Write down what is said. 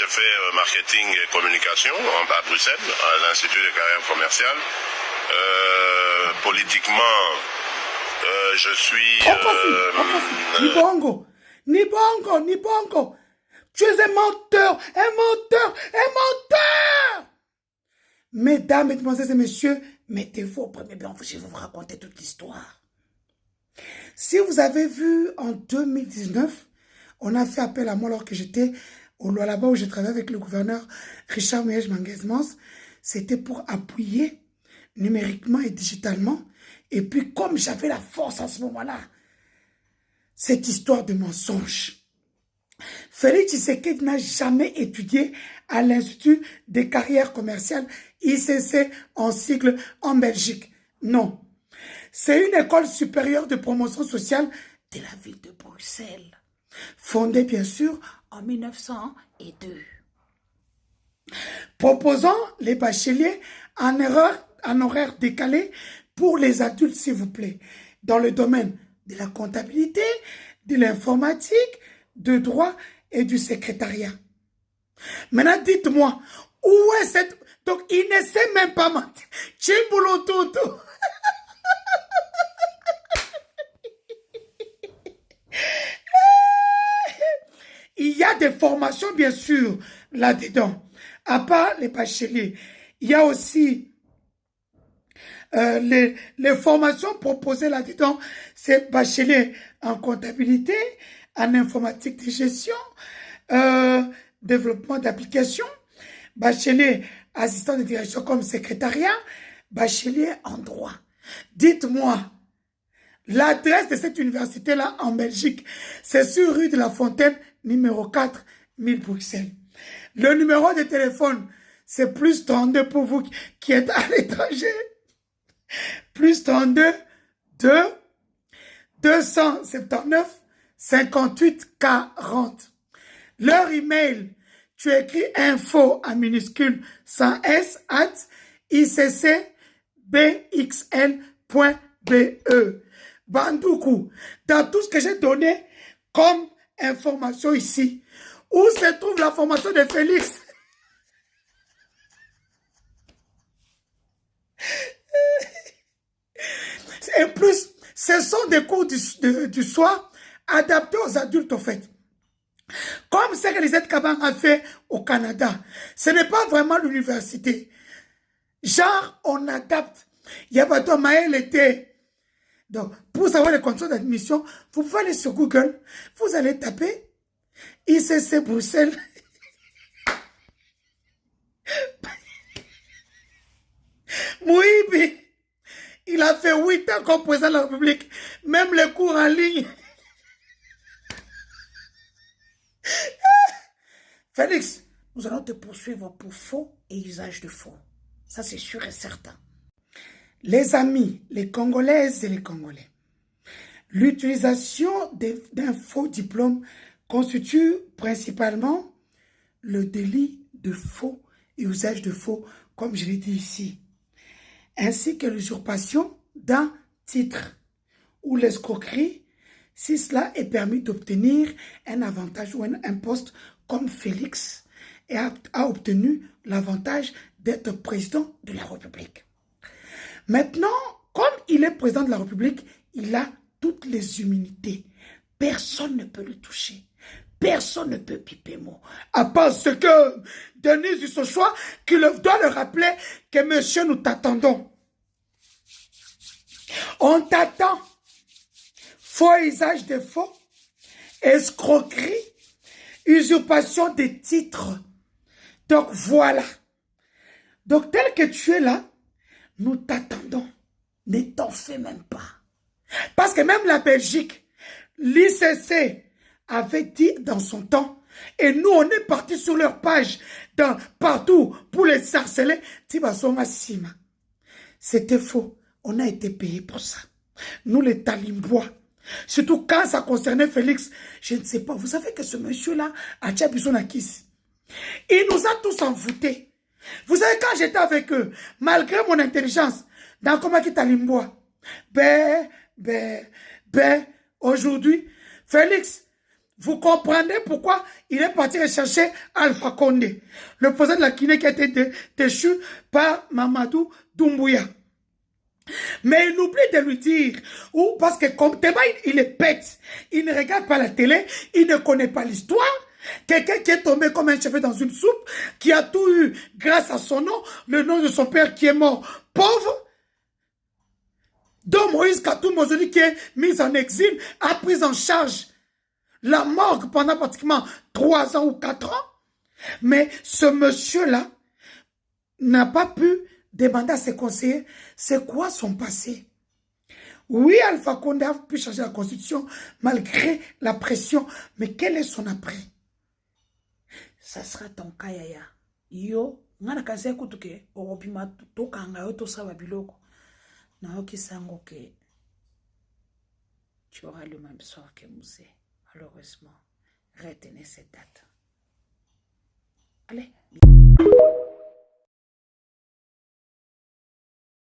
j'ai fait marketing et communication à Bruxelles, à l'Institut de carrière commerciale. Politiquement, je suis... Nibongo, Nibongo, Nibongo. Tu es un menteur, un menteur, un menteur. Mesdames, mesdemoiselles et messieurs, mettez-vous au premier plan, je vais vous raconter toute l'histoire. Si vous avez vu en 2019, on a fait appel à moi alors que j'étais là-bas où je travaillais avec le gouverneur Richard Muyej-Manguez-Mons. C'était pour appuyer numériquement et digitalement. Et puis comme j'avais la force à ce moment-là, cette histoire de mensonge. Félix Tshisekedi n'a jamais étudié à l'Institut des carrières commerciales ICC en sigle en Belgique. Non. C'est une école supérieure de promotion sociale de la ville de Bruxelles. Fondée bien sûr en 1902. Proposant les bacheliers en horaire décalé pour les adultes, s'il vous plaît, dans le domaine de la comptabilité, de l'informatique, de droit et du secrétariat. Maintenant, dites-moi, où est cette... Donc, il ne sait même pas mentir. Chimboulototo. Il y a des formations, bien sûr, là-dedans. À part les bacheliers, il y a aussi les formations proposées là-dedans. C'est bachelier en comptabilité, en informatique de gestion, développement d'applications, bachelier assistant de direction comme secrétariat, bachelier en droit. Dites-moi, l'adresse de cette université-là en Belgique, c'est sur rue de la Fontaine, numéro 4, 1000 Bruxelles. Le numéro de téléphone, c'est plus 32 pour vous qui êtes à l'étranger. Plus 32 2 279 58 40. Leur email, tu écris info en minuscule sans S at iccbxl.be. Bandoukou, dans tout ce que j'ai donné comme information ici, où se trouve la formation de Félix? Et plus, ce sont des cours du soir adaptés aux adultes, au fait. Comme ce que Lisette Kabang a fait au Canada. Ce n'est pas vraiment l'université. Genre, on adapte. Yabato Maël était. Donc, pour savoir les conditions d'admission, vous pouvez aller sur Google. Vous allez taper ICC Bruxelles. Mouibi. Il a fait 8 ans comme président de la République. Même les cours en ligne. Félix, nous allons te poursuivre pour faux et usage de faux. Ça, c'est sûr et certain. Les amis, les Congolaises et les Congolais, l'utilisation d'un faux diplôme constitue principalement le délit de faux et usage de faux, comme je l'ai dit ici, ainsi que l'usurpation d'un titre ou l'escroquerie, si cela est permis d'obtenir un avantage ou un poste comme Félix et a obtenu l'avantage d'être président de la République. Maintenant, comme il est président de la République, il a toutes les immunités. Personne ne peut le toucher. Personne ne peut piper mot. À part ce que Denise Dussochois, qui doit le rappeler que monsieur, nous t'attendons. On t'attend. Faux usage de faux, escroquerie, usurpation des titres. Donc voilà. Donc tel que tu es là, nous t'attendons. Ne t'en fais même pas. Parce que même la Belgique, l'ICC avait dit dans son temps, et nous on est parti sur leur page, partout pour les harceler. C'était faux. On a été payé pour ça. Nous les Talimbois. Surtout quand ça concernait Félix, je ne sais pas. Vous savez que ce monsieur-là a Tchabisonakis. Il nous a tous envoûtés. Vous savez, quand j'étais avec eux, malgré mon intelligence, dans Komaki Talimbois, aujourd'hui, Félix, Vous comprendrez pourquoi il est parti rechercher Alpha Condé, le président de la Guinée qui a été déchu par Mamadou Doumbouya. Mais il oublie de lui dire, ou parce que comme Teba, il est bête, il ne regarde pas la télé, il ne connaît pas l'histoire. Quelqu'un qui est tombé comme un cheveu dans une soupe, qui a tout eu grâce à son nom, le nom de son père qui est mort pauvre, dont Moïse Katou Mozoni qui est mis en exil, a pris en charge la morgue pendant pratiquement 3 ans ou 4 ans. Mais ce monsieur-là n'a pas pu demander à ses conseillers c'est quoi son passé. Oui, Alpha Condé a pu changer la constitution malgré la pression, mais quel est son après? Ça sera ton cas, Yaya. Yo, ngana kaze kutuke, orobima tokanga yo tosaba biloko. Na yoki sango ke tu auras le même sort que Moussé. Malheureusement, retenez cette date. Allez, bien.